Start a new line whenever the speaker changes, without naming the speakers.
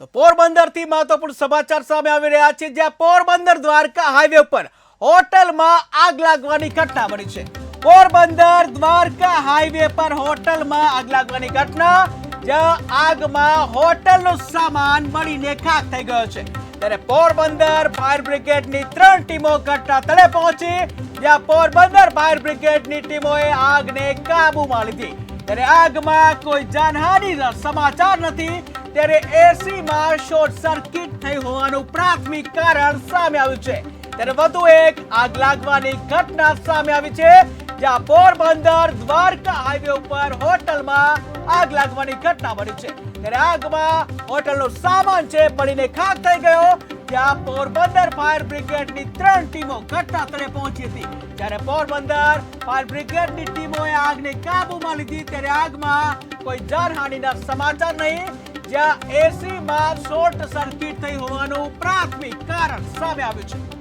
તો પોરબંદરથી મહત્વપૂર્ણ સમાચાર સામે આવી રહ્યા છે, જ્યાં પોરબંદર દ્વારકા હાઈવે પર હોટલમાં આગ લાગવાની ઘટના બની છે। પોરબંદર દ્વારકા હાઈવે પર હોટલમાં આગ લાગવાની ઘટના, જ્યાં આગમાં હોટલનો સામાન બળીને ખાખ થઈ ગયો છે। ત્યારે પોરબંદર ફાયર બ્રિગેડની 3 ટીમો ઘટના સ્થળે પહોંચી, જ્યાં પોરબંદર ફાયર બ્રિગેડની ટીમોએ આગને કાબૂમાં લીધી। ત્યારે આગમાં કોઈ જાનહાનિના સમાચાર નથી। ત્યારે એસીમાં શોર્ટ સર્કિટ થઈ હોવાનું પ્રાથમિક કારણ સામે આવ્યું છે। ત્યારે વધુ એક આગ લાગવાની ઘટના સામે આવી છે, જ્યાં પોરબંદર દ્વારકા હાઈવે ઉપર હોટલમાં આગ લાગવાની ઘટના બની છે। ત્યારે આગમાં હોટલનો સામાન છે બળીને ખાખ થઈ ગયો। ત્યાં પોરબંદર ફાયર બ્રિગેડની 3 ટીમો ઘટના સ્થળે પહોંચી હતી। જ્યારે પોરબંદર ફાયર બ્રિગેડની ટીમોએ આગને કાબૂમાં લીધી। ત્યારે આગમાં કોઈ જાનહાનિના સમાચાર નહીં, જ્યાં એસીમાં શોર્ટ સર્કિટ થઈ હોવાનું પ્રાથમિક કારણ સામે આવ્યું છે।